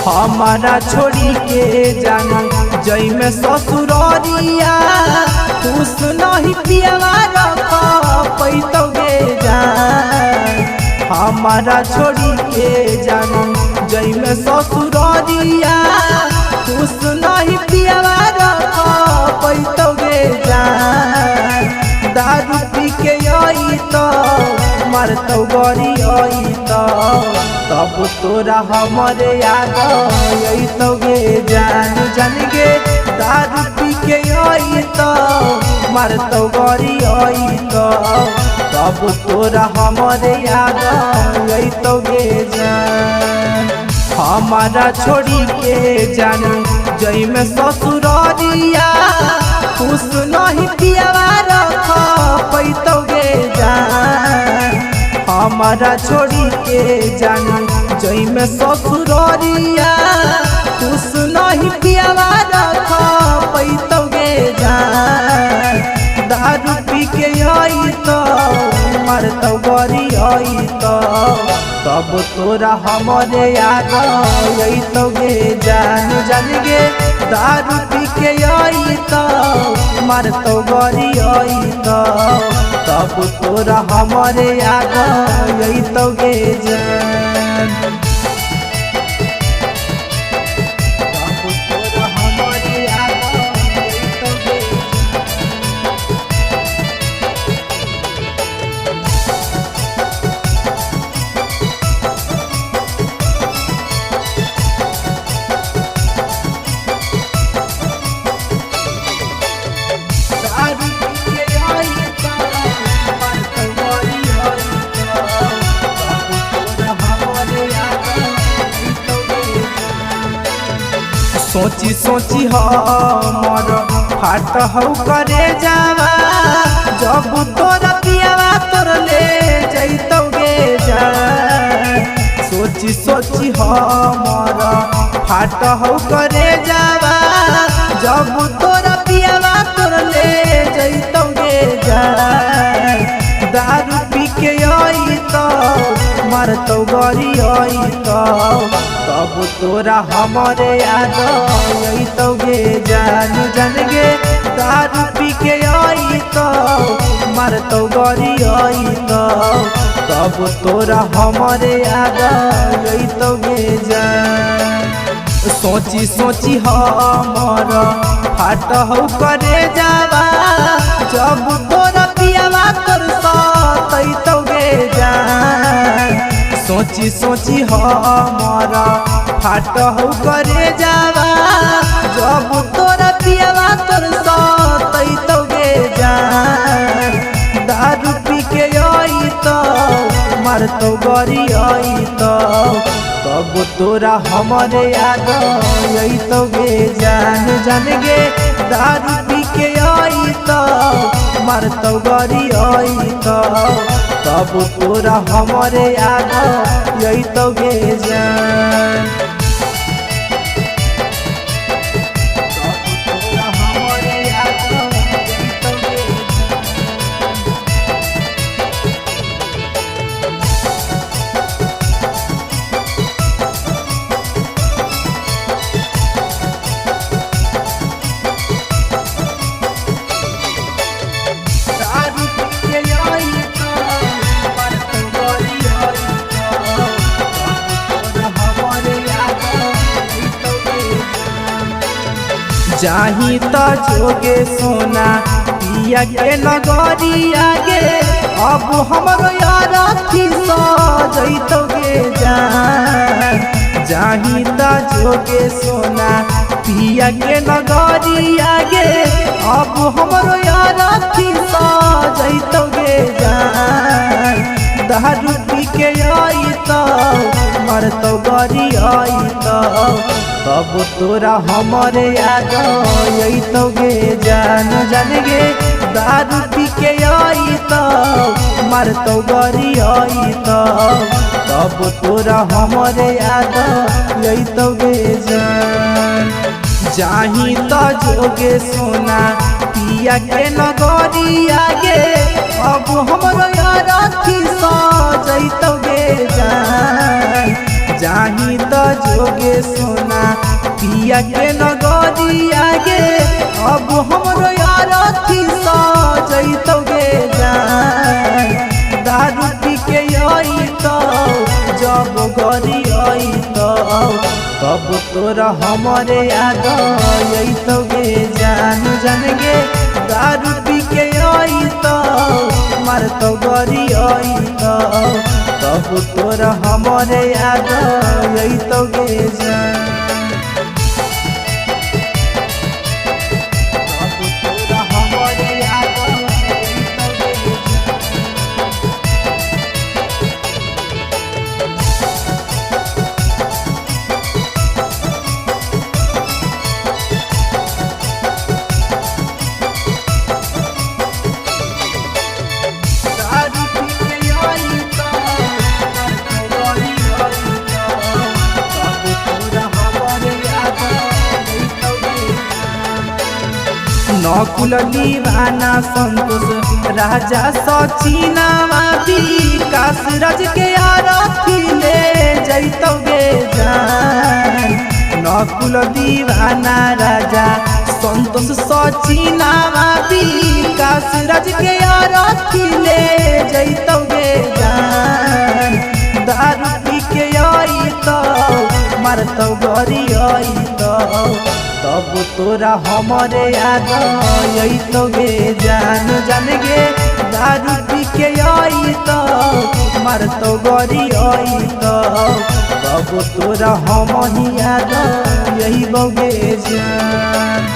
हमारा छोड़ी के जाना जई में ससुररिया खुश नहीं पियवा रख पैतोगे जान। हमारा छोड़ी के जाना जई में ससुररिया खुश नहीं पियवा रख पैतोगे जान। दारू पी के आई तो मारतो गरी आई तो तब तोरा हमारे याद तो गे जान जान गे। दारू पी के आई तो मारतो गरी आई तो तब तोरा हमारे याद तो गे जान। हमारा छोड़ी के जान जई में ससुररिया खुश नहीं पियवा रख पैतोगे जान। हमारा छोड़ी के जान जई में ससुररिया खुश नहीं पियवा रख पैतोगे जान। दारू पी के आई तो मारतो गरी आई तो तब तोरा हमारे याद तो गे जान जान गे। दारू पी के आई तो मारतो गरी आई तो तब तोरा हमारे याद तो गे जान। तब तोरा हमारे याद तो गे सोची सोची हमर फाट हौ करे जावा जब तोरा पियावा तोर ले जैतोगे जान। सोची सोची हमर फाट हौ करे जावा जब तोरा पियावा तोर ले जैतोगे जान। दारू पी के आई तो मारतो गरी आई तो तब तोरा हमारे याद तो गे जान जान गे। दारू पी के आई तो मारतो गरी आई तो तब तोरा हमारे याद तो गे जान। सोची सोची हमर फाट हौ करे जावा जब तोरा पियावा तोर सतैतोगे जान। सोची सोची हमारा फाट हौ करे जावा जब तोरा पियावा तोर सतैतोगे जान। दारू पी के आई तो मारतो गरी आई तो तब तोरा हमारे याद तो गे जान जान गे। दारू पी के आई तो मारतो गरी आई तो तब तोरा हमारे याद तो गे जान। तब तोरा हमारे याद तो गे जाही तो जोगे सोना पिया के नगरी आगे अब हमरो यार सजैतोगे जान। जाही तो जोगे सोना पिया के नगरी आगे अब हमरो यार सजैतोगे जान। दारू पी के आई तो मारतो गरी आई तो तब तोरा हमारे याद तो गे जान जान गे। दारू पी के आई तो मारतो गरी आई तो तब तोरा हमारे याद तो गे जान। जाही तो जोगे सोना पिया के नगरी आगे अब हमरो यार सजैतोगे जान। जाही तो जोगे सोना पिया के नगरिया गे अब हमरो यार थी सजैतोगे जान दारू पी के अइतौ जब गरी अइतौ तब तोरा हमरे याद अइतोगे जान जान गे दारू पी के अइतौ मारतौ गरी अइतौ तब तोरा हमरे याद अइतोगे जान नकुल दीवाना संतोष राजा सचिना विकास राज के आरती ले जैतोगे जान नकुल दीवाना राजा संतोष सचिना विकास राज के आरती ले जैतोगे जान दारू पी के अइतौ मारतौ गरी अइतौ तब तोरा हमरे याद अइतोगे जान जान गे दारू पी के अइतौ मारतौ गरी अइतौ तब तोरा हमही याद अइबोगे जान।